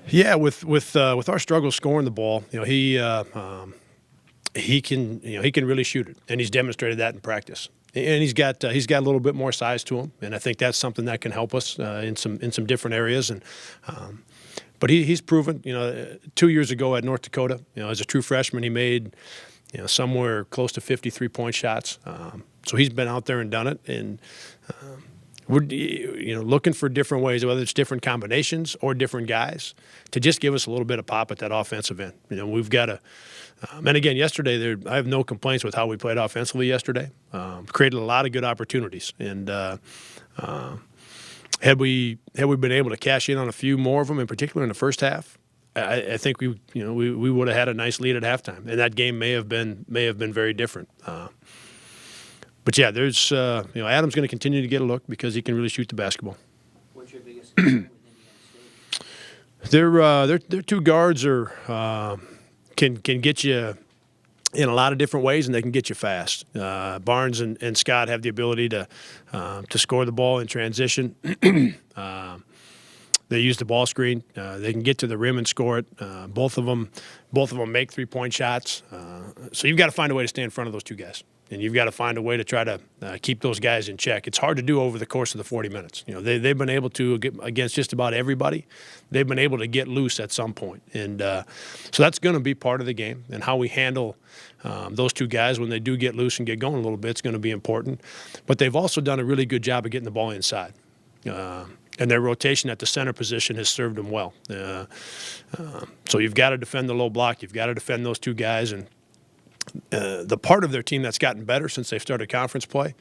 Yeah, with our struggle scoring the ball, he can he can really shoot it, and he's demonstrated that in practice. And he's got a little bit more size to him, and I think that's something that can help us in some different areas. And but he's proven, 2 years ago at North Dakota, as a true freshman, he made somewhere close to 50 3-point shots. So he's been out there and done it, and we're looking for different ways, whether it's different combinations or different guys, to just give us a little bit of pop at that offensive end. We've got to. And again, yesterday, I have no complaints with how we played offensively yesterday. Created a lot of good opportunities, and had we been able to cash in on a few more of them, in particular in the first half, I think we would have had a nice lead at halftime, and that game may have been very different. But yeah, there's Adam's going to continue to get a look because he can really shoot the basketball. What's your biggest concern with Indiana State? Their two guards can get you in a lot of different ways, and they can get you fast. Barnes and Scott have the ability to score the ball in transition. They use the ball screen. They can get to the rim and score it. Both of them make 3-point shots. So you've got to find a way to stay in front of those two guys, and you've got to find a way to try to keep those guys in check. It's hard to do over the course of the 40 minutes. They've been able to get against just about everybody. They've been able to get loose at some point, and so that's going to be part of the game. And how we handle those two guys when they do get loose and get going a little bit is going to be important. But they've also done a really good job of getting the ball inside. And their rotation at the center position has served them well. So you've got to defend the low block. You've got to defend those two guys. And the part of their team that's gotten better since they've started conference play,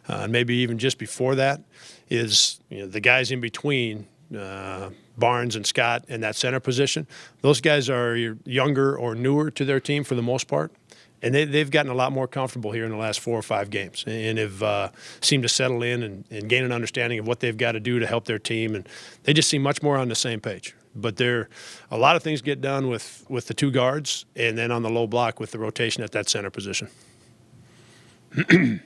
and maybe even just before that, is the guys in between Barnes and Scott in that center position. Those guys are younger or newer to their team for the most part. And they've gotten a lot more comfortable here in the last 4 or 5 games, and have seemed to settle in and gain an understanding of what they've got to do to help their team. And they just seem much more on the same page. But a lot of things get done with the two guards, and then on the low block with the rotation at that center position. Put a finger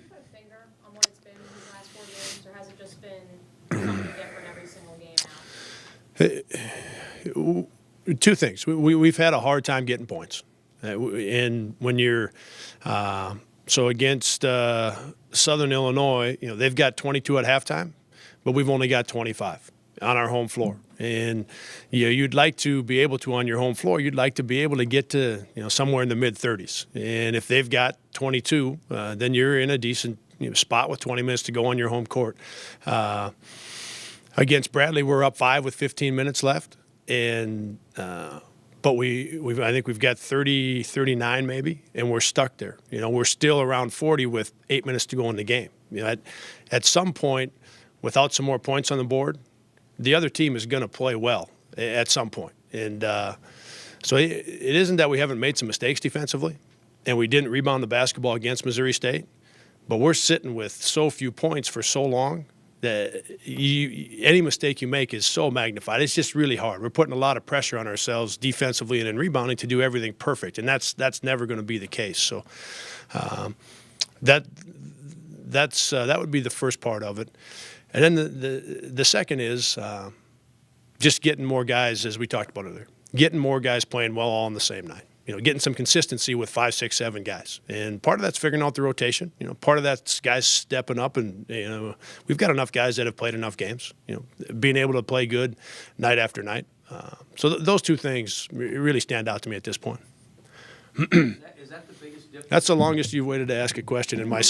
on what it's been these last 4 games, or has it just been something different every single game now? Two things. We've had a hard time getting points. And when you're so against Southern Illinois, they've got 22 at halftime, but we've only got 25 on our home floor. And you'd like to be able to, on your home floor, you'd like to be able to get to somewhere in the mid-30s. And if they've got 22, then you're in a decent spot with 20 minutes to go on your home court. Against Bradley, we're up 5 with 15 minutes left, and but I think we've got 30, 39 maybe, and we're stuck there. We're still around 40 with 8 minutes to go in the game. At some point, without some more points on the board, the other team is going to play well at some point. And so it isn't that we haven't made some mistakes defensively, and we didn't rebound the basketball against Missouri State, but we're sitting with so few points for so long that any mistake you make is so magnified. It's just really hard. We're putting a lot of pressure on ourselves defensively and in rebounding to do everything perfect, and that's never going to be the case. So that would be the first part of it. And then the second is just getting more guys, as we talked about earlier, getting more guys playing well all on the same night. Getting some consistency with 5, 6, 7 guys. And part of that's figuring out the rotation. Part of that's guys stepping up, and we've got enough guys that have played enough games. Being able to play good night after night. So those two things really stand out to me at this point. Is that the biggest difference? That's the longest you've waited to ask a question in my